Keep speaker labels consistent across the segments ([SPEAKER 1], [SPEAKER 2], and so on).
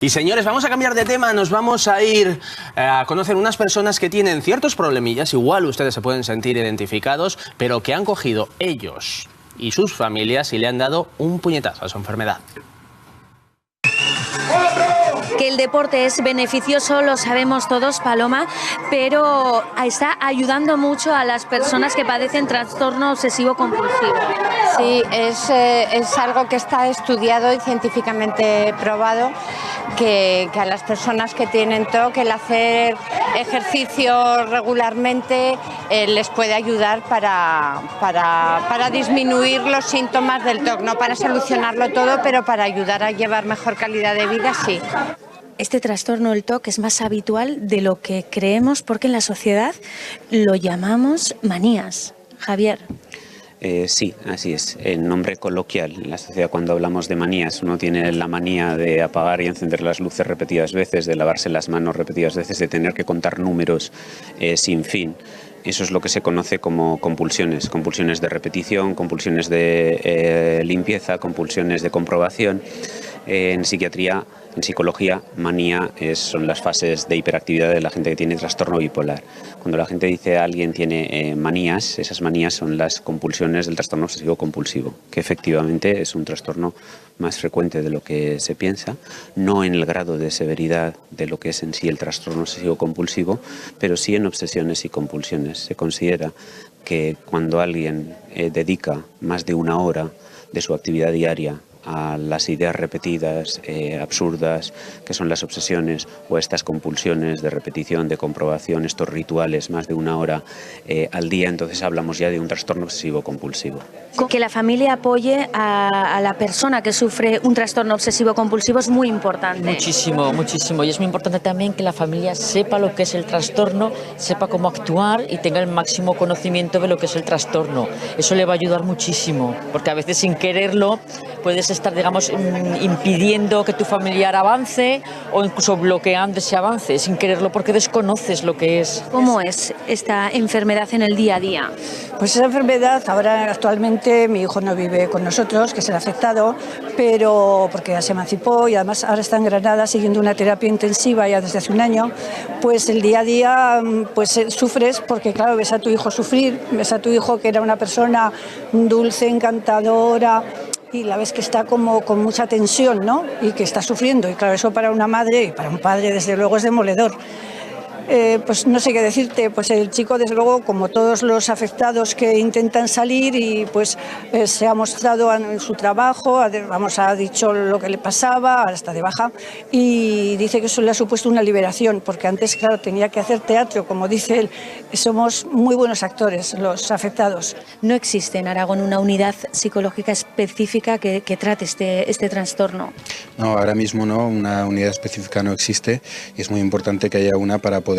[SPEAKER 1] Y señores, vamos a cambiar de tema, nos vamos a ir a conocer unas personas que tienen ciertos problemillas, igual ustedes se pueden sentir identificados, pero que han cogido ellos y sus familias y le han dado un puñetazo a su enfermedad.
[SPEAKER 2] Que el deporte es beneficioso, lo sabemos todos, Paloma, pero está ayudando mucho a las personas que padecen trastorno obsesivo compulsivo.
[SPEAKER 3] Sí, es algo que está estudiado y científicamente probado, que a las personas que tienen TOC el hacer ejercicio regularmente les puede ayudar para disminuir los síntomas del TOC, no para solucionarlo todo, pero para ayudar a llevar mejor calidad de vida, sí.
[SPEAKER 2] Este trastorno, el TOC, es más habitual de lo que creemos porque en la sociedad lo llamamos manías. Javier.
[SPEAKER 4] Sí, así es. El nombre coloquial en la sociedad, cuando hablamos de manías, uno tiene la manía de apagar y encender las luces repetidas veces, de lavarse las manos repetidas veces, de tener que contar números sin fin. Eso es lo que se conoce como compulsiones. Compulsiones de repetición, compulsiones de limpieza, compulsiones de comprobación. En psiquiatría, en psicología, manía son las fases de hiperactividad de la gente que tiene trastorno bipolar. Cuando la gente dice a alguien tiene manías, esas manías son las compulsiones del trastorno obsesivo compulsivo, que efectivamente es un trastorno más frecuente de lo que se piensa, no en el grado de severidad de lo que es en sí el trastorno obsesivo compulsivo, pero sí en obsesiones y compulsiones. Se considera que cuando alguien dedica más de una hora de su actividad diaria a las ideas repetidas, absurdas, que son las obsesiones o estas compulsiones de repetición, de comprobación, estos rituales, más de una hora al día, entonces hablamos ya de un trastorno obsesivo compulsivo.
[SPEAKER 2] Que la familia apoye a la persona que sufre un trastorno obsesivo compulsivo es muy importante.
[SPEAKER 5] Muchísimo, muchísimo. Y es muy importante también que la familia sepa lo que es el trastorno, sepa cómo actuar y tenga el máximo conocimiento de lo que es el trastorno. Eso le va a ayudar muchísimo, porque a veces sin quererlo puedes estar, digamos, impidiendo que tu familiar avance o incluso bloqueando ese avance sin quererlo porque desconoces lo que es.
[SPEAKER 2] ¿Cómo es esta enfermedad en el día a día?
[SPEAKER 6] Pues esa enfermedad, ahora actualmente mi hijo no vive con nosotros, que es el afectado, pero porque ya se emancipó y además ahora está en Granada siguiendo una terapia intensiva ya desde hace un año, pues el día a día pues sufres porque claro, ves a tu hijo sufrir, ves a tu hijo que era una persona dulce, encantadora, y la ves que está como con mucha tensión, ¿no? Y que está sufriendo. Y claro, eso para una madre y para un padre, desde luego, es demoledor. Pues no sé qué decirte, pues el chico, desde luego, como todos los afectados que intentan salir, y pues se ha mostrado en su trabajo, ha dicho lo que le pasaba, ahora está de baja, y dice que eso le ha supuesto una liberación, porque antes, claro, tenía que hacer teatro, como dice él, somos muy buenos actores, los afectados.
[SPEAKER 2] No existe en Aragón una unidad psicológica específica que trate este trastorno.
[SPEAKER 7] No, ahora mismo no, una unidad específica no existe, y es muy importante que haya una para poder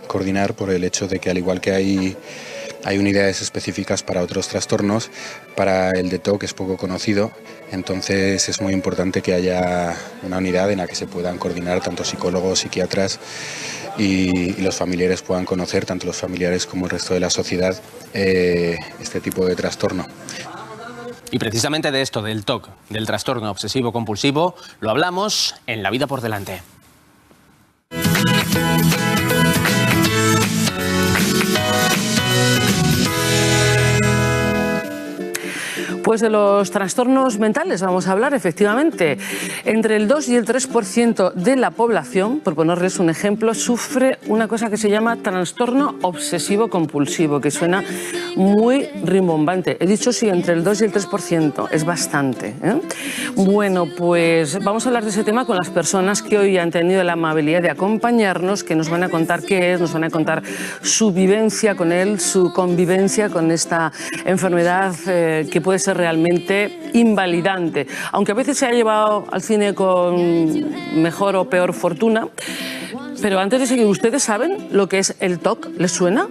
[SPEAKER 7] coordinar, por el hecho de que al igual que hay unidades específicas para otros trastornos, para el de TOC es poco conocido, entonces es muy importante que haya una unidad en la que se puedan coordinar tanto psicólogos, psiquiatras y los familiares puedan conocer, tanto los familiares como el resto de la sociedad, este tipo de trastorno.
[SPEAKER 1] Y precisamente de esto, del TOC, del trastorno obsesivo compulsivo, lo hablamos en La Vida por Delante.
[SPEAKER 8] Pues de los trastornos mentales vamos a hablar, efectivamente. Entre el 2 y el 3% de la población, por ponerles un ejemplo, sufre una cosa que se llama trastorno obsesivo compulsivo, que suena muy rimbombante. He dicho sí, entre el 2 y el 3%, es bastante, ¿eh? Bueno, pues vamos a hablar de ese tema con las personas que hoy han tenido la amabilidad de acompañarnos, que nos van a contar qué es, nos van a contar su vivencia con él, su convivencia con esta enfermedad que puede ser realmente invalidante, aunque a veces se ha llevado al cine con mejor o peor fortuna. Pero antes de seguir, ¿ustedes saben lo que es el TOC? ¿Les suena?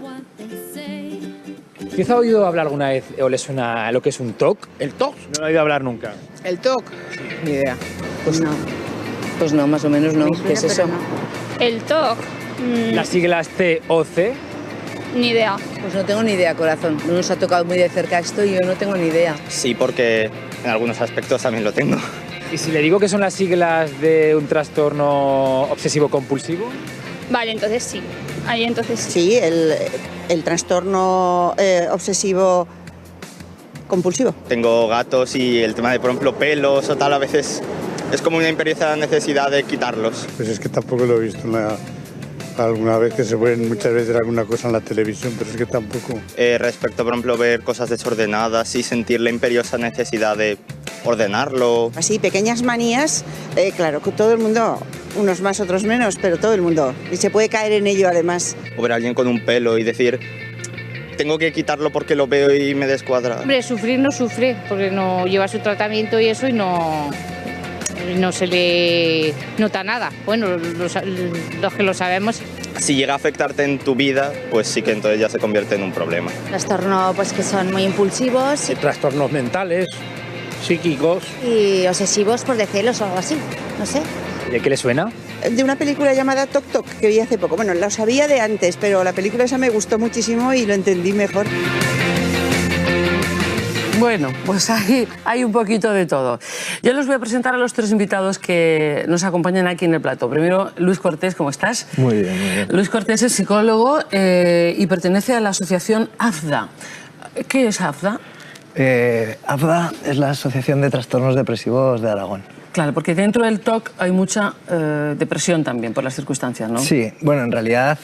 [SPEAKER 9] ¿Quizá ha oído hablar alguna vez o le suena lo que es un TOC? ¿El TOC? No lo he oído hablar nunca.
[SPEAKER 10] ¿El TOC? Ni idea. Pues no, más o menos no. ¿Qué es eso?
[SPEAKER 11] No. El TOC.
[SPEAKER 9] Las siglas TOC.
[SPEAKER 11] Ni idea.
[SPEAKER 10] Pues no tengo ni idea, corazón. No nos ha tocado muy de cerca esto y yo no tengo ni idea.
[SPEAKER 12] Sí, porque en algunos aspectos también lo tengo.
[SPEAKER 9] ¿Y si le digo que son las siglas de un trastorno obsesivo-compulsivo?
[SPEAKER 11] Vale, entonces sí. Ahí entonces sí.
[SPEAKER 12] Sí, el trastorno obsesivo compulsivo.
[SPEAKER 13] Tengo gatos y el tema de, por ejemplo, pelos o tal, a veces es como una imperiosa necesidad de quitarlos.
[SPEAKER 14] Pues es que tampoco lo he visto alguna vez, que se ven muchas veces alguna cosa en la televisión, pero es que tampoco.
[SPEAKER 13] Respecto, por ejemplo, ver cosas desordenadas y sentir la imperiosa necesidad de ordenarlo.
[SPEAKER 12] Así, pequeñas manías, claro, que todo el mundo, unos más, otros menos, pero todo el mundo. Y se puede caer en ello además.
[SPEAKER 13] O ver a alguien con un pelo y decir, tengo que quitarlo porque lo veo y me descuadra.
[SPEAKER 15] Hombre, sufrir no sufre, porque no lleva su tratamiento y eso y no se le nota nada. Bueno, los que lo sabemos.
[SPEAKER 13] Si llega a afectarte en tu vida, pues sí que entonces ya se convierte en un problema.
[SPEAKER 16] Trastornos pues, que son muy impulsivos.
[SPEAKER 9] Trastornos mentales, psíquicos.
[SPEAKER 16] Y obsesivos por de celos o algo así, no sé.
[SPEAKER 9] ¿De qué le suena?
[SPEAKER 12] De una película llamada Toc Toc, que vi hace poco. Bueno, la sabía de antes, pero la película esa me gustó muchísimo y lo entendí mejor.
[SPEAKER 8] Bueno, pues hay un poquito de todo. Yo les voy a presentar a los tres invitados que nos acompañan aquí en el plató. Primero, Luis Cortés, ¿cómo estás?
[SPEAKER 17] Muy bien, muy bien.
[SPEAKER 8] Luis Cortés es psicólogo y pertenece a la asociación AFDA. ¿Qué es AFDA?
[SPEAKER 17] AFDA es la Asociación de Trastornos Depresivos de Aragón.
[SPEAKER 8] Claro, porque dentro del TOC hay mucha depresión también por las circunstancias, ¿no?
[SPEAKER 17] Sí, bueno, en realidad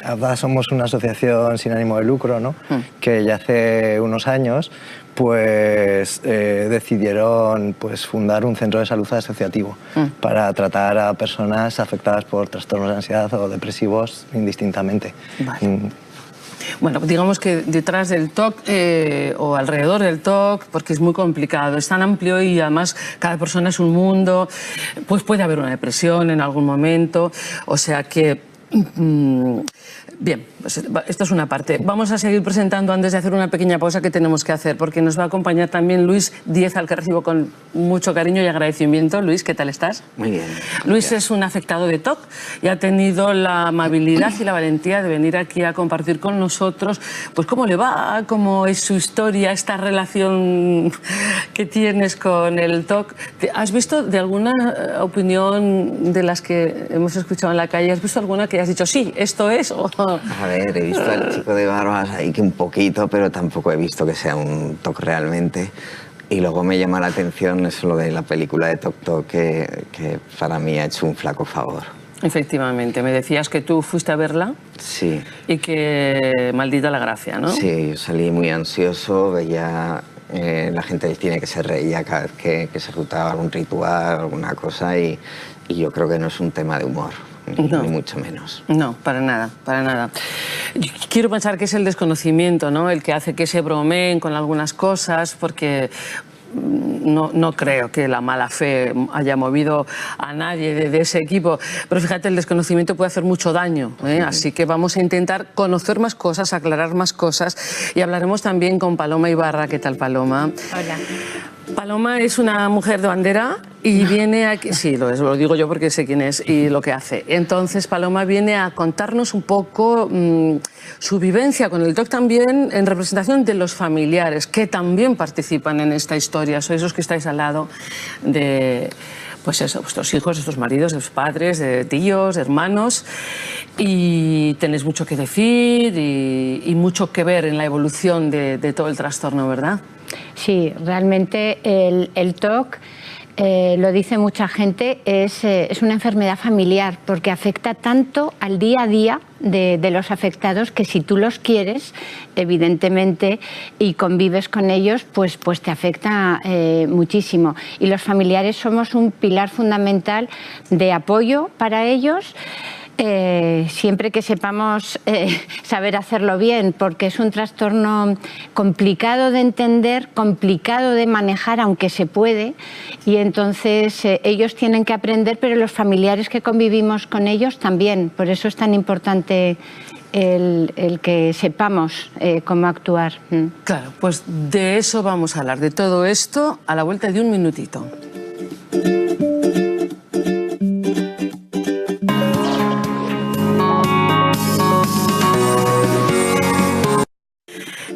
[SPEAKER 17] AFDA somos una asociación sin ánimo de lucro, ¿no? Que ya hace unos años pues decidieron pues, fundar un centro de salud asociativo para tratar a personas afectadas por trastornos de ansiedad o depresivos indistintamente.
[SPEAKER 8] Vale. Bueno, digamos que detrás del TOC o alrededor del TOC, porque es muy complicado, es tan amplio y además cada persona es un mundo, pues puede haber una depresión en algún momento, o sea que... Bien, pues esto es una parte. Vamos a seguir presentando antes de hacer una pequeña pausa que tenemos que hacer, porque nos va a acompañar también Luis Díez, al que recibo con mucho cariño y agradecimiento. Luis, ¿qué tal estás?
[SPEAKER 18] Muy bien.
[SPEAKER 8] Luis es un afectado de TOC y ha tenido la amabilidad y la valentía de venir aquí a compartir con nosotros pues cómo le va, cómo es su historia, esta relación que tienes con el TOC. ¿Has visto de alguna opinión de las que hemos escuchado en la calle, has visto alguna que has dicho sí, esto es? O...
[SPEAKER 18] A ver, he visto al chico de barbas ahí que un poquito, pero tampoco he visto que sea un TOC realmente. Y luego me llama la atención eso lo de la película de Toc Toc, que para mí ha hecho un flaco favor.
[SPEAKER 8] Efectivamente, me decías que tú fuiste a verla.
[SPEAKER 18] Sí.
[SPEAKER 8] Y que maldita la gracia, ¿no?
[SPEAKER 18] Sí, yo salí muy ansioso, veía la gente del cine que se reía cada vez que se ejecutaba algún ritual, alguna cosa, y yo creo que no es un tema de humor.
[SPEAKER 8] No.
[SPEAKER 18] Ni mucho menos.
[SPEAKER 8] No, para nada, para nada. Yo quiero pensar que es el desconocimiento, ¿no? El que hace que se bromeen con algunas cosas, porque no creo que la mala fe haya movido a nadie de ese equipo. Pero fíjate, el desconocimiento puede hacer mucho daño, ¿eh? Así que vamos a intentar conocer más cosas, aclarar más cosas. Y hablaremos también con Paloma Ibarra. ¿Qué tal, Paloma?
[SPEAKER 15] Hola.
[SPEAKER 8] Paloma es una mujer de bandera y viene aquí... Sí, lo digo yo porque sé quién es y lo que hace. Entonces, Paloma viene a contarnos un poco su vivencia con el TOC también en representación de los familiares que también participan en esta historia. Sois los que estáis al lado de... Pues eso, vuestros hijos, vuestros maridos, de sus padres, de tíos, de hermanos, y tenéis mucho que decir y mucho que ver en la evolución de todo el trastorno, ¿verdad?
[SPEAKER 3] Sí, realmente el TOC, lo dice mucha gente, es una enfermedad familiar porque afecta tanto al día a día de los afectados que si tú los quieres, evidentemente, y convives con ellos, pues te afecta muchísimo. Y los familiares somos un pilar fundamental de apoyo para ellos, siempre que sepamos saber hacerlo bien, porque es un trastorno complicado de entender, complicado de manejar, aunque se puede, y entonces ellos tienen que aprender, pero los familiares que convivimos con ellos también. Por eso es tan importante el que sepamos cómo actuar.
[SPEAKER 8] Claro, pues de eso vamos a hablar, de todo esto a la vuelta de un minutito.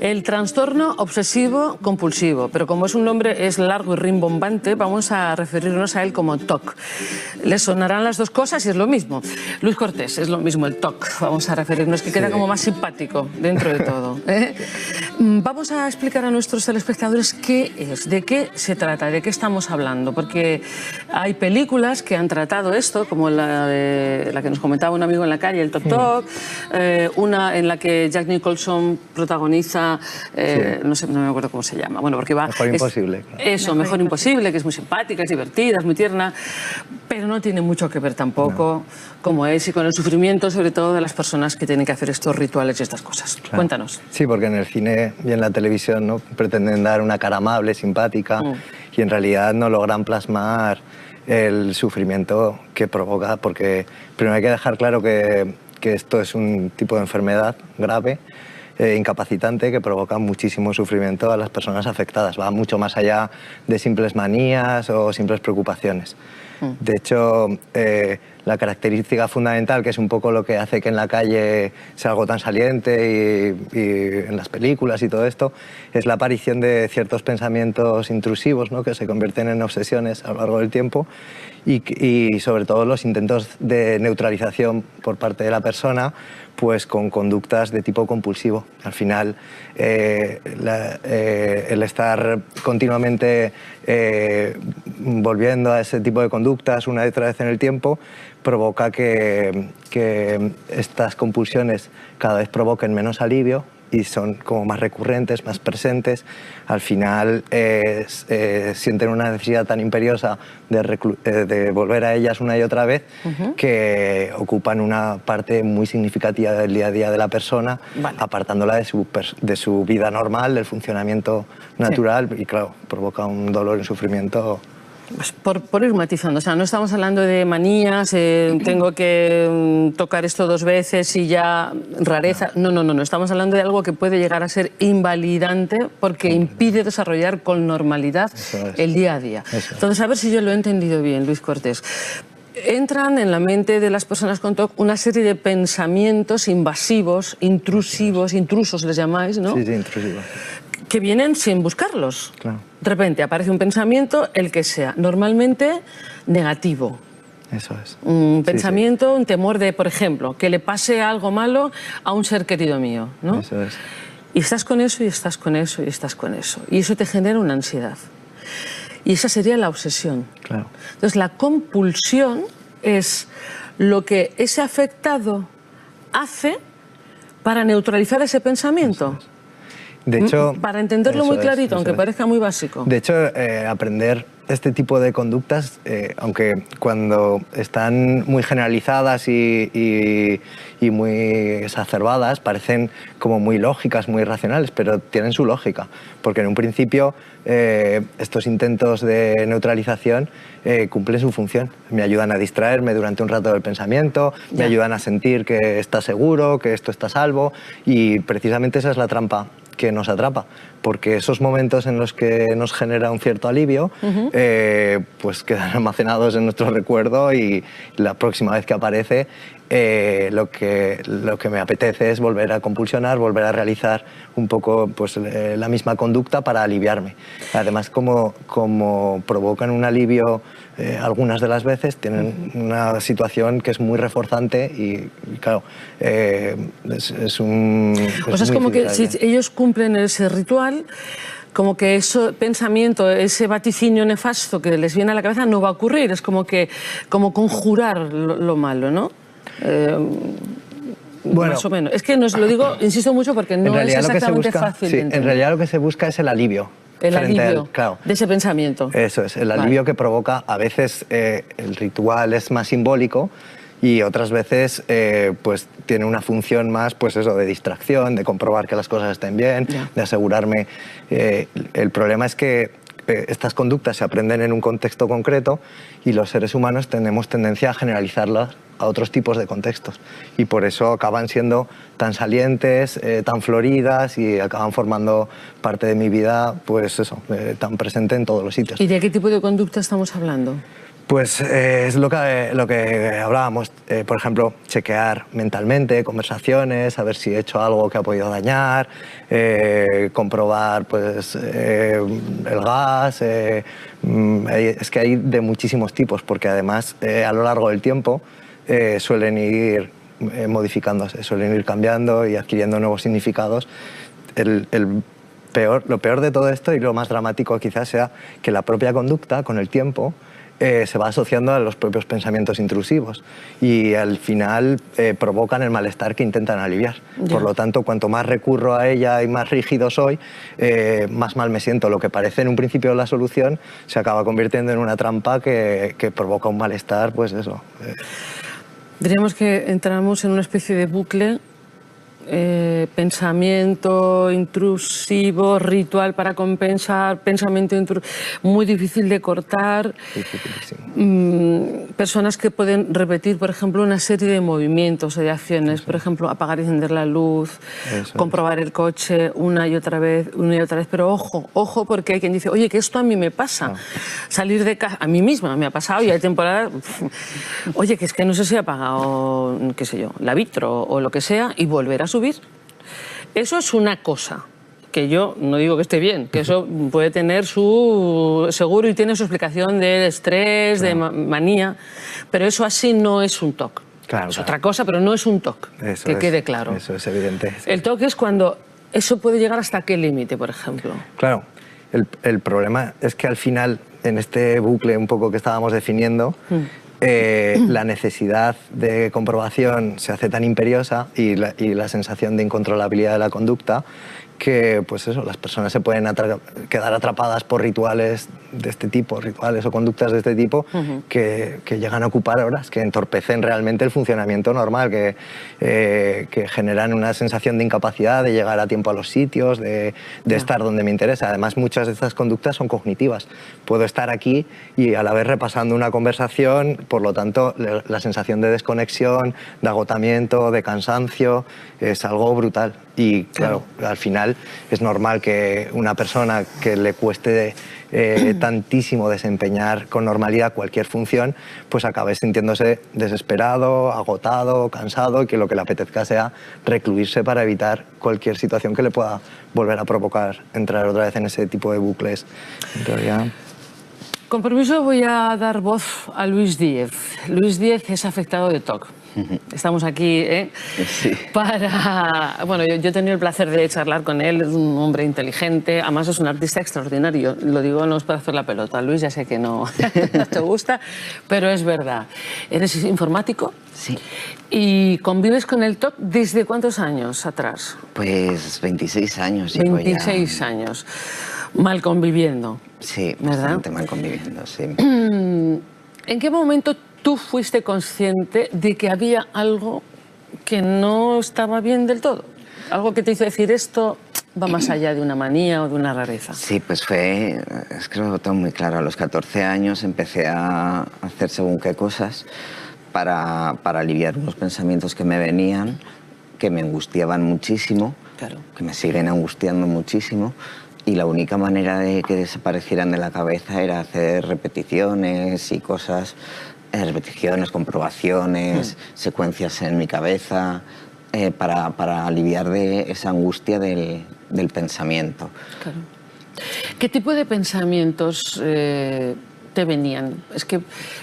[SPEAKER 8] El trastorno obsesivo compulsivo, pero como es un nombre es largo y rimbombante, vamos a referirnos a él como TOC. Les sonarán las dos cosas y es lo mismo. Luis Cortés, es lo mismo el TOC. Vamos a referirnos, que queda como más simpático dentro de todo. Vamos a explicar a nuestros telespectadores qué es, de qué se trata, de qué estamos hablando, porque hay películas que han tratado esto, como la que nos comentaba un amigo en la calle, el Toc Toc, una en la que Jack Nicholson protagoniza, no sé, no me acuerdo cómo se llama. Bueno, porque va...
[SPEAKER 17] Mejor Imposible.
[SPEAKER 8] Eso, Mejor Imposible, que es muy simpática, es divertida, es muy tierna, pero no tiene mucho que ver tampoco como es y con el sufrimiento, sobre todo de las personas que tienen que hacer estos rituales y estas cosas. Claro. Cuéntanos.
[SPEAKER 17] Sí, porque en el cine y en la televisión, ¿no?, pretenden dar una cara amable, simpática, y en realidad no logran plasmar el sufrimiento que provoca, porque primero hay que dejar claro que esto es un tipo de enfermedad grave, incapacitante, que provoca muchísimo sufrimiento a las personas afectadas. Va mucho más allá de simples manías o simples preocupaciones. De hecho, la característica fundamental, que es un poco lo que hace que en la calle sea algo tan saliente y en las películas y todo esto, es la aparición de ciertos pensamientos intrusivos, ¿no?, que se convierten en obsesiones a lo largo del tiempo y sobre todo los intentos de neutralización por parte de la persona, pues con conductas de tipo compulsivo. Al final, el estar continuamente volviendo a ese tipo de conductas una y otra vez en el tiempo provoca que estas compulsiones cada vez provoquen menos alivio y son como más recurrentes, más presentes. Al final sienten una necesidad tan imperiosa de volver a ellas una y otra vez que ocupan una parte muy significativa del día a día de la persona, apartándola de su vida normal, del funcionamiento natural, y claro, provoca un dolor y un sufrimiento.
[SPEAKER 8] Pues por ir matizando, o sea, no estamos hablando de manías, tengo que tocar esto 2 veces y ya rareza. No, estamos hablando de algo que puede llegar a ser invalidante porque impide desarrollar con normalidad el día a día. Entonces, a ver si yo lo he entendido bien, Luis Cortés. Entran en la mente de las personas con TOC una serie de pensamientos invasivos, intrusivos, intrusos les llamáis, ¿no?
[SPEAKER 17] Sí, intrusivos.
[SPEAKER 8] Que vienen sin buscarlos.
[SPEAKER 17] Claro.
[SPEAKER 8] De repente aparece un pensamiento, el que sea, normalmente negativo.
[SPEAKER 17] Eso es.
[SPEAKER 8] Un pensamiento, un temor de, por ejemplo, que le pase algo malo a un ser querido mío, ¿no?
[SPEAKER 17] Eso es.
[SPEAKER 8] Y estás con eso, y estás con eso, y estás con eso. Y eso te genera una ansiedad. Y esa sería la obsesión.
[SPEAKER 17] Claro.
[SPEAKER 8] Entonces, la compulsión es lo que ese afectado hace para neutralizar ese pensamiento.
[SPEAKER 17] De hecho,
[SPEAKER 8] para entenderlo muy clarito, aunque parezca muy básico.
[SPEAKER 17] De hecho, aprender este tipo de conductas, aunque cuando están muy generalizadas y muy exacerbadas, parecen como muy lógicas, muy racionales, pero tienen su lógica, porque en un principio estos intentos de neutralización cumplen su función. Me ayudan a distraerme durante un rato del pensamiento, me ayudan a sentir que está seguro, que esto está a salvo, y precisamente esa es la trampa que nos atrapa, porque esos momentos en los que nos genera un cierto alivio pues quedan almacenados en nuestro recuerdo, y la próxima vez que aparece lo que me apetece es volver a compulsionar, volver a realizar un poco pues, la misma conducta para aliviarme. Además, como provocan un alivio algunas de las veces, tienen una situación que es muy reforzante y claro, es un...
[SPEAKER 8] O sea, es como que si ellos cumplen ese ritual, como que ese pensamiento, ese vaticinio nefasto que les viene a la cabeza no va a ocurrir, es como conjurar lo malo, ¿no?
[SPEAKER 17] Bueno,
[SPEAKER 8] más o menos. Es que nos lo digo, insisto mucho, porque no es exactamente fácil.
[SPEAKER 17] Sí, en realidad lo que se busca es el alivio.
[SPEAKER 8] El alivio de ese pensamiento.
[SPEAKER 17] Eso es, el alivio que provoca. A veces el ritual es más simbólico y otras veces pues tiene una función más, pues eso, de distracción, de comprobar que las cosas estén bien, de asegurarme. El problema es que estas conductas se aprenden en un contexto concreto y los seres humanos tenemos tendencia a generalizarlas a otros tipos de contextos, y por eso acaban siendo tan salientes, tan floridas, y acaban formando parte de mi vida, pues eso, tan presente en todos los sitios.
[SPEAKER 8] ¿Y de qué tipo de conducta estamos hablando?
[SPEAKER 17] Pues es lo que hablábamos, por ejemplo, chequear mentalmente, conversaciones, saber si he hecho algo que ha podido dañar, comprobar pues, el gas, es que hay de muchísimos tipos, porque además a lo largo del tiempo suelen ir modificándose, suelen ir cambiando y adquiriendo nuevos significados. Lo peor de todo esto y lo más dramático quizás sea que la propia conducta con el tiempo se va asociando a los propios pensamientos intrusivos y al final provocan el malestar que intentan aliviar.
[SPEAKER 8] Ya.
[SPEAKER 17] Por lo tanto, cuanto más recurro a ella y más rígido soy, más mal me siento. Lo que parece en un principio la solución se acaba convirtiendo en una trampa que provoca un malestar, pues eso.
[SPEAKER 8] Diríamos que entramos en una especie de bucle, pensamiento intrusivo, ritual para compensar, pensamiento muy difícil de cortar. Personas que pueden repetir, por ejemplo, una serie de movimientos o de acciones, por ejemplo, apagar y encender la luz, comprobar el coche una y otra vez, pero ojo, porque hay quien dice, oye, que esto a mí me pasa, salir de casa, a mí misma me ha pasado y hay temporadas, oye, que es que no sé si he apagado, qué sé yo, la vitro o lo que sea y volver a subir. Eso es una cosa que yo no digo que esté bien, que eso puede tener su seguro y tiene su explicación de estrés, de manía, pero eso así no es un TOC.
[SPEAKER 17] Claro,
[SPEAKER 8] es otra cosa, pero no es un TOC, que quede claro.
[SPEAKER 17] Eso es evidente.
[SPEAKER 8] El TOC es cuando eso puede llegar hasta qué límite, por ejemplo.
[SPEAKER 17] Claro, el problema es que al final, en este bucle un poco que estábamos definiendo, la necesidad de comprobación se hace tan imperiosa y la sensación de incontrolabilidad de la conducta que pues eso, las personas se pueden quedar atrapadas por rituales de este tipo, rituales o conductas de este tipo que llegan a ocupar horas, que entorpecen realmente el funcionamiento normal, que generan una sensación de incapacidad de llegar a tiempo a los sitios, de estar donde me interesa. Además, muchas de estas conductas son cognitivas. Puedo estar aquí y a la vez repasando una conversación, por lo tanto, la sensación de desconexión, de agotamiento, de cansancio, es algo brutal. Y claro, al final es normal que una persona que le cueste tantísimo desempeñar con normalidad cualquier función, pues acabe sintiéndose desesperado, agotado, cansado, y que lo que le apetezca sea recluirse para evitar cualquier situación que le pueda volver a provocar entrar otra vez en ese tipo de bucles. En teoría...
[SPEAKER 8] Con permiso voy a dar voz a Luis Díez. Luis Díez es afectado de TOC. Estamos aquí para... Bueno, yo he tenido el placer de charlar con él, es un hombre inteligente, además es un artista extraordinario. Lo digo no es para hacer la pelota, Luis, ya sé que no te gusta, pero es verdad. ¿Eres informático?
[SPEAKER 18] Sí.
[SPEAKER 8] ¿Y convives con el TOC desde cuántos años atrás?
[SPEAKER 18] Pues 26 años.
[SPEAKER 8] 26 años. Mal conviviendo.
[SPEAKER 18] Sí,
[SPEAKER 8] ¿verdad?
[SPEAKER 18] bastante mal conviviendo, sí.
[SPEAKER 8] ¿En qué momento tú fuiste consciente de que había algo que no estaba bien del todo? Algo que te hizo decir esto va más allá de una manía o de una rareza.
[SPEAKER 18] Sí, pues es que lo tengo muy claro. A los 14 años empecé a hacer según qué cosas para aliviar unos pensamientos que me venían, que me angustiaban muchísimo, que me siguen angustiando muchísimo. Y la única manera de que desaparecieran de la cabeza era hacer repeticiones y cosas, repeticiones, comprobaciones, secuencias en mi cabeza, para aliviar de esa angustia del pensamiento.
[SPEAKER 8] Claro. ¿Qué tipo de pensamientos te venían? Es que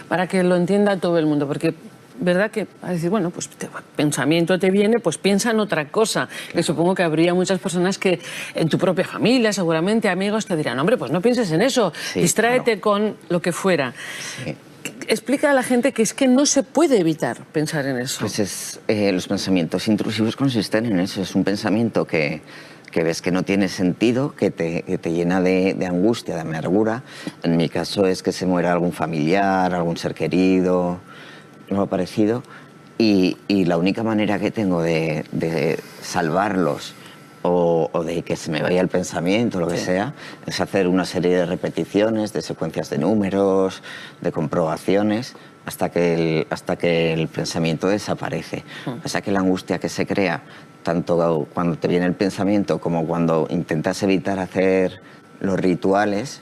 [SPEAKER 8] para que lo entienda todo el mundo, porque... ¿Verdad que a decir, bueno, pues pensamiento te viene, pues piensa en otra cosa? Que supongo que habría muchas personas que en tu propia familia, seguramente amigos, te dirán, hombre, pues no pienses en eso, distráete con lo que fuera. Sí. Explica a la gente que es que no se puede evitar pensar en eso.
[SPEAKER 18] Pues los pensamientos intrusivos consisten en eso, es un pensamiento que ves que no tiene sentido, que te llena de angustia, de amargura. En mi caso es que se muera algún familiar, algún ser querido... algo parecido, y la única manera que tengo de salvarlos o de que se me vaya el pensamiento, lo que sea, es hacer una serie de repeticiones, de secuencias de números, de comprobaciones, hasta que el pensamiento desaparece. O sea que la angustia que se crea, tanto cuando te viene el pensamiento como cuando intentas evitar hacer los rituales,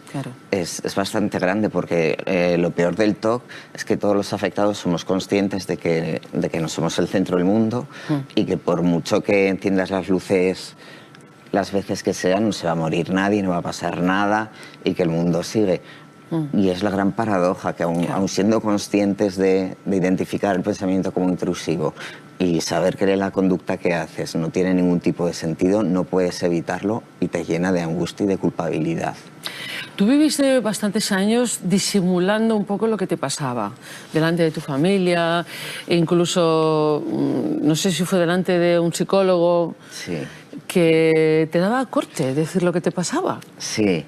[SPEAKER 18] es bastante grande, porque lo peor del TOC es que todos los afectados somos conscientes de que no somos el centro del mundo y que por mucho que enciendas las luces las veces que sean, no se va a morir nadie, no va a pasar nada y que el mundo sigue. Y es la gran paradoja, que aun siendo conscientes de identificar el pensamiento como intrusivo y saber que la conducta que haces no tiene ningún tipo de sentido, no puedes evitarlo y te llena de angustia y de culpabilidad.
[SPEAKER 8] Tú viviste bastantes años disimulando un poco lo que te pasaba delante de tu familia, e incluso, no sé si fue delante de un psicólogo, que te daba corte decir lo que te pasaba.
[SPEAKER 18] Sí.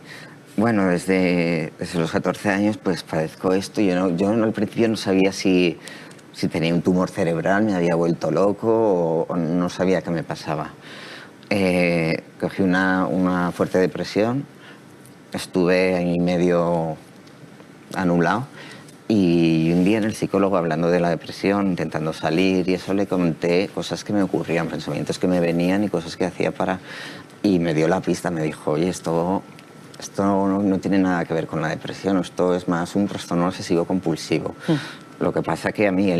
[SPEAKER 18] Bueno, desde los 14 años pues padezco esto. Yo al principio no sabía si tenía un tumor cerebral, me había vuelto loco o no sabía qué me pasaba. Cogí una fuerte depresión, estuve ahí medio anulado y un día en el psicólogo, hablando de la depresión, intentando salir y eso, le comenté cosas que me ocurrían, pensamientos que me venían y cosas que hacía y me dio la pista, me dijo, oye, esto no tiene nada que ver con la depresión, esto es más un trastorno obsesivo compulsivo. Lo que pasa que a mí,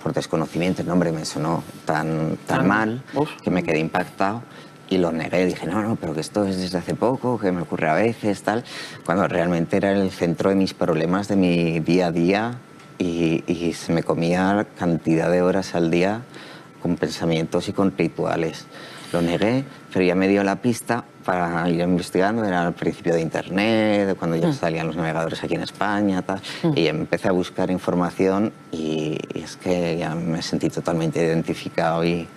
[SPEAKER 18] por desconocimiento, el nombre me sonó tan mal que me quedé impactado y lo negué. Dije, no, pero que esto es desde hace poco, que me ocurre a veces, tal, cuando realmente era el centro de mis problemas, de mi día a día y se me comía cantidad de horas al día con pensamientos y con rituales. Lo negué, pero ya me dio la pista para ir investigando. Era al principio de Internet, cuando ya salían los navegadores aquí en España, tal, y empecé a buscar información y es que ya me sentí totalmente identificado y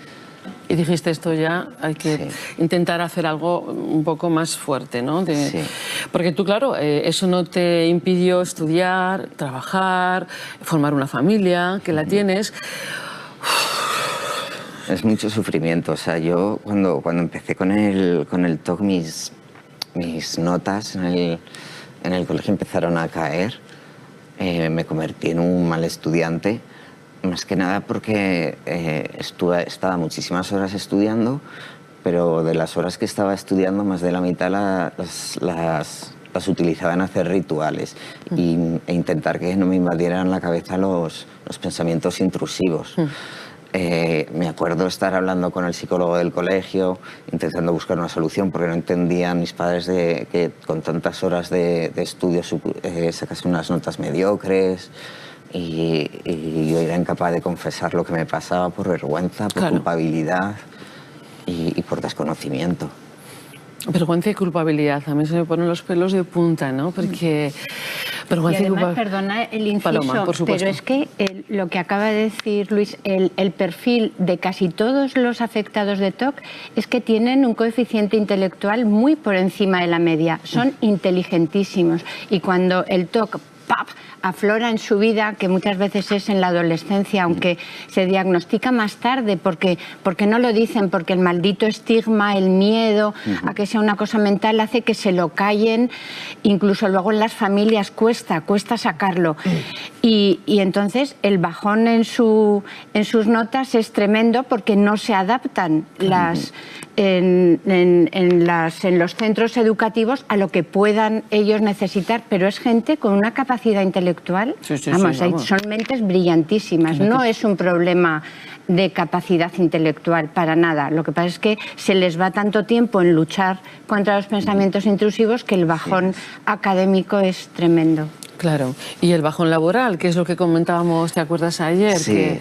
[SPEAKER 8] dijiste, esto ya hay que intentar hacer algo un poco más fuerte, ¿no? Porque tú, claro, eso no te impidió estudiar, trabajar, formar una familia, que la tienes.
[SPEAKER 18] Es mucho sufrimiento. O sea, yo cuando empecé con el TOC, mis notas en el colegio empezaron a caer. Me convertí en un mal estudiante, más que nada porque estaba muchísimas horas estudiando, pero de las horas que estaba estudiando, más de la mitad las utilizaba en hacer rituales e intentar que no me invadieran la cabeza los pensamientos intrusivos. Me acuerdo estar hablando con el psicólogo del colegio, intentando buscar una solución, porque no entendían mis padres que con tantas horas de estudio sacase unas notas mediocres y yo era incapaz de confesar lo que me pasaba por vergüenza, por culpabilidad y por desconocimiento.
[SPEAKER 8] Vergüenza y culpabilidad, a mí se me ponen los pelos de punta, ¿no? Porque vergüenza
[SPEAKER 3] y además, perdona el inciso,
[SPEAKER 8] Paloma, por supuesto.
[SPEAKER 3] pero es que lo que acaba de decir Luis, el perfil de casi todos los afectados de TOC es que tienen un coeficiente intelectual muy por encima de la media, son inteligentísimos y cuando el TOC aflora en su vida, que muchas veces es en la adolescencia, aunque se diagnostica más tarde, porque no lo dicen, porque el maldito estigma, el miedo a que sea una cosa mental hace que se lo callen, incluso luego en las familias cuesta sacarlo. Y entonces el bajón en sus notas es tremendo porque no se adaptan en los centros educativos a lo que puedan ellos necesitar, pero es gente con una capacidad intelectual, son mentes brillantísimas, no es un problema de capacidad intelectual para nada, lo que pasa es que se les va tanto tiempo en luchar contra los pensamientos intrusivos que el bajón académico es tremendo.
[SPEAKER 8] Claro, y el bajón laboral, que es lo que comentábamos, ¿te acuerdas ayer?
[SPEAKER 18] Sí,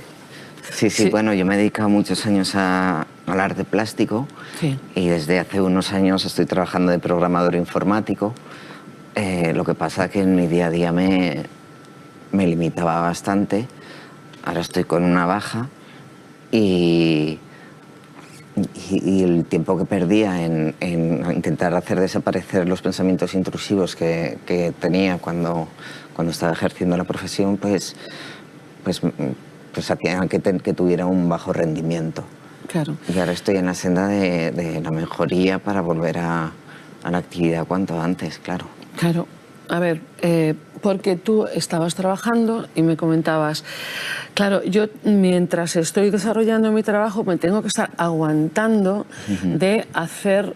[SPEAKER 18] bueno, yo me he dedicado muchos años al arte plástico y desde hace unos años estoy trabajando de programador informático. Lo que pasa es que en mi día a día me limitaba bastante. Ahora estoy con una baja y el tiempo que perdía en intentar hacer desaparecer los pensamientos intrusivos que tenía cuando estaba ejerciendo la profesión, pues hacían que tuviera un bajo rendimiento.
[SPEAKER 8] Claro.
[SPEAKER 18] Y ahora estoy en la senda de la mejoría para volver a la actividad cuanto antes, claro.
[SPEAKER 8] Claro. A ver, porque tú estabas trabajando y me comentabas, claro, yo mientras estoy desarrollando mi trabajo me tengo que estar aguantando de hacer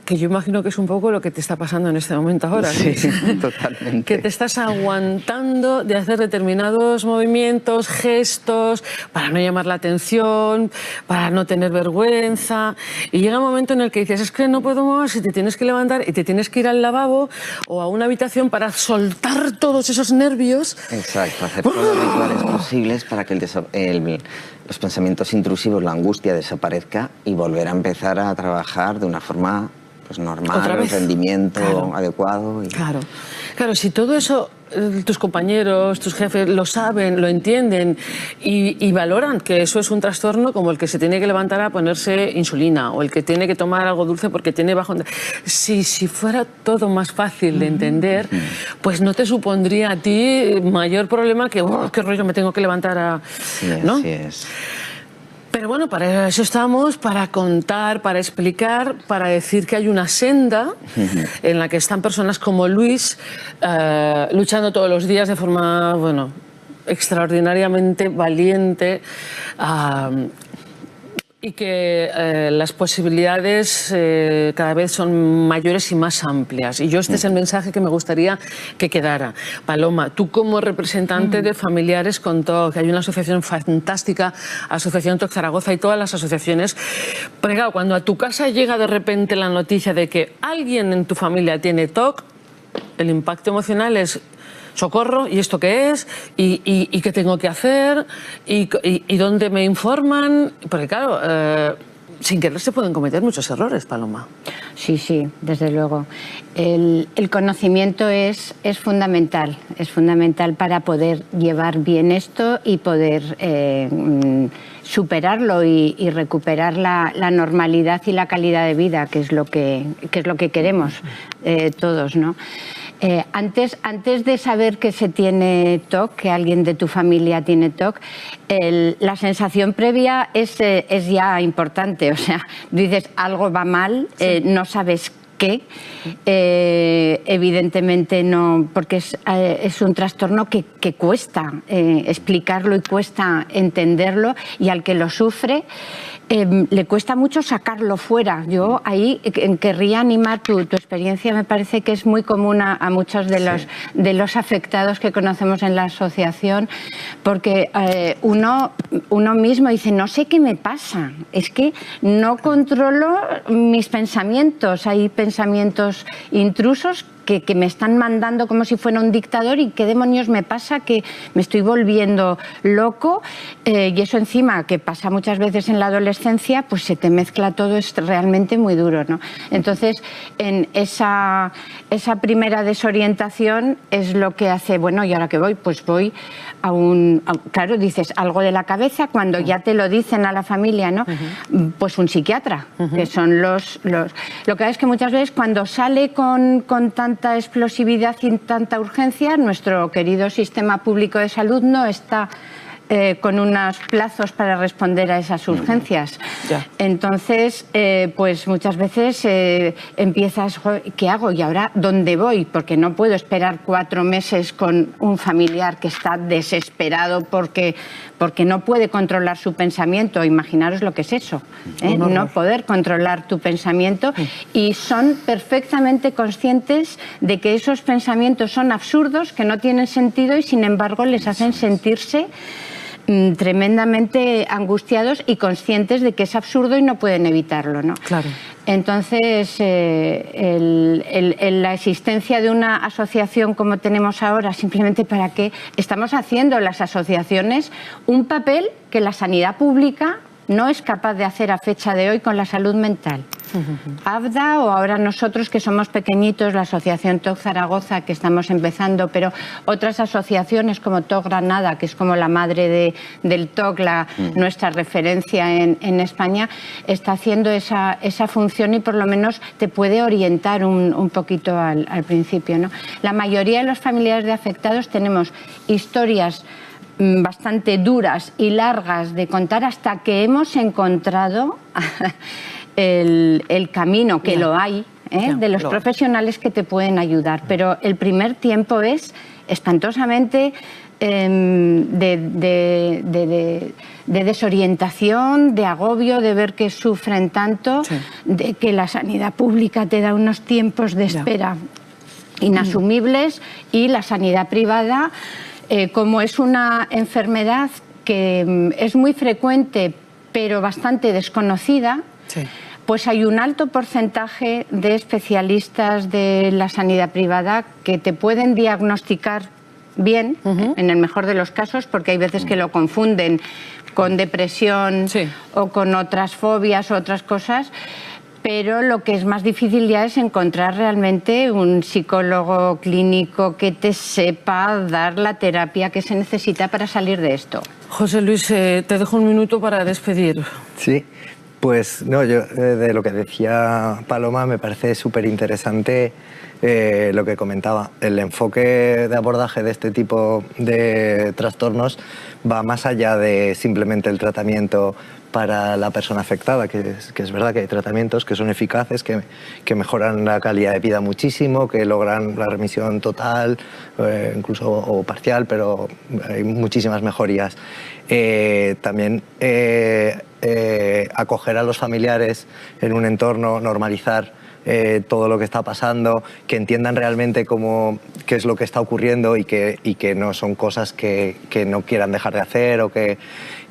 [SPEAKER 8] Que yo imagino que es un poco lo que te está pasando en este momento ahora.
[SPEAKER 18] Sí, totalmente.
[SPEAKER 8] Que te estás aguantando de hacer determinados movimientos, gestos, para no llamar la atención, para no tener vergüenza. Y llega un momento en el que dices, es que no puedo más, y te tienes que levantar y te tienes que ir al lavabo o a una habitación para soltar todos esos nervios.
[SPEAKER 18] Exacto, hacer todos los rituales posibles para que los pensamientos intrusivos, la angustia desaparezca y volver a empezar a trabajar de una forma pues normal, un rendimiento adecuado.
[SPEAKER 8] Claro, si todo eso tus compañeros, tus jefes lo saben, lo entienden y valoran que eso es un trastorno como el que se tiene que levantar a ponerse insulina o el que tiene que tomar algo dulce porque tiene bajón. Si fuera todo más fácil de entender, pues no te supondría a ti mayor problema que, qué rollo, me tengo que levantar a... ¿no?
[SPEAKER 18] Así es.
[SPEAKER 8] Pero bueno, para eso estamos, para contar, para explicar, para decir que hay una senda en la que están personas como Luis luchando todos los días de forma, bueno, extraordinariamente valiente y que las posibilidades cada vez son mayores y más amplias. Y yo este es el mensaje que me gustaría que quedara. Paloma, tú como representante de familiares con TOC, hay una asociación fantástica, Asociación TOC Zaragoza y todas las asociaciones, porque claro, cuando a tu casa llega de repente la noticia de que alguien en tu familia tiene TOC, el impacto emocional es... socorro, ¿y esto qué es? ¿Y qué tengo que hacer? ¿Y dónde me informan? Porque claro, sin querer se pueden cometer muchos errores, Paloma.
[SPEAKER 3] Sí, desde luego. El conocimiento es fundamental para poder llevar bien esto y poder superarlo y recuperar la normalidad y la calidad de vida, que es lo que queremos todos, ¿no? Antes de saber que se tiene TOC, que alguien de tu familia tiene TOC, la sensación previa es ya importante. O sea, dices algo va mal, no sabes qué. Evidentemente no, porque es un trastorno que cuesta explicarlo y cuesta entenderlo, y al que lo sufre le cuesta mucho sacarlo fuera. Yo ahí querría animar tu experiencia, me parece que es muy común a muchos de los afectados que conocemos en la asociación, porque uno mismo dice, no sé qué me pasa, es que no controlo mis pensamientos, hay pensamientos intrusos que me están mandando como si fuera un dictador, y qué demonios me pasa, que me estoy volviendo loco, y eso encima que pasa muchas veces en la adolescencia, pues se te mezcla todo, es realmente muy duro, ¿no? Entonces, en esa primera desorientación es lo que hace, bueno, ¿y ahora qué voy? Pues voy claro, dices algo de la cabeza, cuando ya te lo dicen a la familia, ¿no? Pues un psiquiatra, que son lo que pasa es que muchas veces cuando sale con tanta explosividad y tanta urgencia, nuestro querido sistema público de salud no está con unos plazos para responder a esas urgencias. Entonces, pues muchas veces empiezas, ¿qué hago? ¿Y ahora dónde voy? Porque no puedo esperar 4 meses con un familiar que está desesperado porque no puede controlar su pensamiento. Imaginaros lo que es eso, no poder controlar tu pensamiento, y son perfectamente conscientes de que esos pensamientos son absurdos, que no tienen sentido, y sin embargo les hacen sentirse tremendamente angustiados y conscientes de que es absurdo y no pueden evitarlo, ¿no?
[SPEAKER 8] Claro.
[SPEAKER 3] Entonces, la existencia de una asociación como tenemos ahora, simplemente para que estamos haciendo las asociaciones un papel que la sanidad pública no es capaz de hacer a fecha de hoy con la salud mental. ABDA, o ahora nosotros que somos pequeñitos, la Asociación TOC Zaragoza, que estamos empezando, pero otras asociaciones como TOC Granada, que es como la madre del TOC, nuestra referencia en España, está haciendo esa función y por lo menos te puede orientar un poquito al principio, ¿no? La mayoría de los familiares de afectados tenemos historias bastante duras y largas de contar hasta que hemos encontrado el camino, que lo hay, de los profesionales que te pueden ayudar. Pero el primer tiempo es espantosamente de desorientación, de agobio, de ver que sufren tanto, de que la sanidad pública te da unos tiempos de espera inasumibles y la sanidad privada, como es una enfermedad que es muy frecuente pero bastante desconocida, pues hay un alto porcentaje de especialistas de la sanidad privada que te pueden diagnosticar bien, en el mejor de los casos, porque hay veces que lo confunden con depresión o con otras fobias o otras cosas, pero lo que es más difícil ya es encontrar realmente un psicólogo clínico que te sepa dar la terapia que se necesita para salir de esto.
[SPEAKER 8] José Luis, te dejo un minuto para despedir.
[SPEAKER 17] Sí. Pues no, yo de lo que decía Paloma me parece súper interesante lo que comentaba. El enfoque de abordaje de este tipo de trastornos va más allá de simplemente el tratamiento para la persona afectada, que es verdad que hay tratamientos que son eficaces, que mejoran la calidad de vida muchísimo, que logran la remisión total, incluso o parcial, pero hay muchísimas mejorías. También acoger a los familiares en un entorno, normalizar todo lo que está pasando, que entiendan realmente qué es lo que está ocurriendo y que no son cosas que no quieran dejar de hacer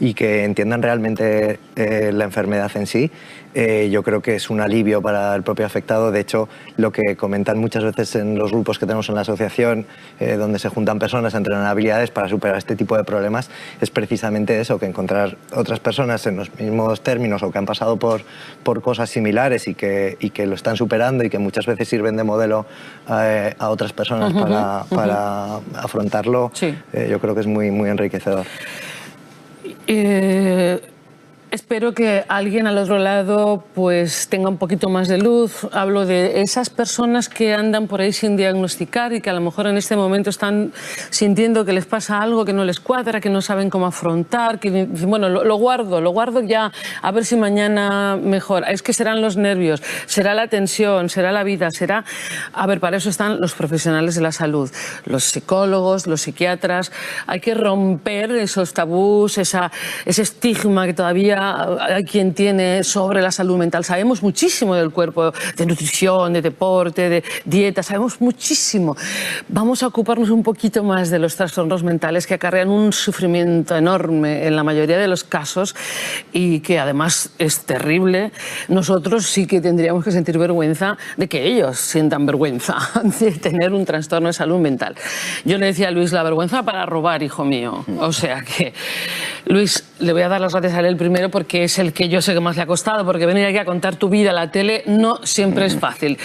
[SPEAKER 17] y que entiendan realmente la enfermedad en sí. Yo creo que es un alivio para el propio afectado. De hecho, lo que comentan muchas veces en los grupos que tenemos en la asociación, donde se juntan personas a entrenar habilidades para superar este tipo de problemas, es precisamente eso, que encontrar otras personas en los mismos términos o que han pasado por cosas similares y que lo están superando y que muchas veces sirven de modelo a otras personas para afrontarlo. Yo creo que es muy, muy enriquecedor.
[SPEAKER 8] Espero que alguien al otro lado pues tenga un poquito más de luz. Hablo de esas personas que andan por ahí sin diagnosticar y que a lo mejor en este momento están sintiendo que les pasa algo que no les cuadra, que no saben cómo afrontar, que dicen, bueno, lo guardo ya, a ver si mañana mejora. Es que serán los nervios, será la tensión, será la vida, será... A ver, para eso están los profesionales de la salud, los psicólogos, los psiquiatras. Hay que romper esos tabús, ese estigma que todavía hay quien tiene sobre la salud mental. Sabemos muchísimo del cuerpo, de nutrición, de deporte, de dieta, sabemos muchísimo. Vamos a ocuparnos un poquito más de los trastornos mentales que acarrean un sufrimiento enorme en la mayoría de los casos y que además es terrible. Nosotros sí que tendríamos que sentir vergüenza de que ellos sientan vergüenza de tener un trastorno de salud mental. Yo le decía a Luis, la vergüenza para robar, hijo mío. O sea que, Luis, le voy a dar las gracias a él primero porque es el que yo sé que más le ha costado, porque venir aquí a contar tu vida a la tele no siempre es fácil.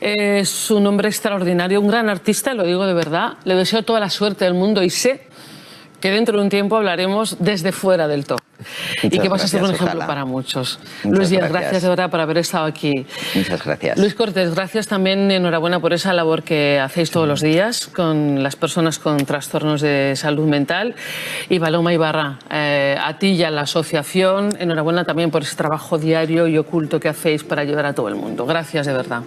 [SPEAKER 8] Es un hombre extraordinario, un gran artista, lo digo de verdad. Le deseo toda la suerte del mundo y sé que dentro de un tiempo hablaremos desde fuera del top. Y que vas a ser un ejemplo para muchos. Luis Díaz, gracias de verdad por haber estado aquí.
[SPEAKER 18] Muchas gracias.
[SPEAKER 8] Luis Cortés, gracias también, enhorabuena por esa labor que hacéis todos los días con las personas con trastornos de salud mental. Y Paloma Ibarra, a ti y a la asociación, enhorabuena también por ese trabajo diario y oculto que hacéis para ayudar a todo el mundo. Gracias de verdad.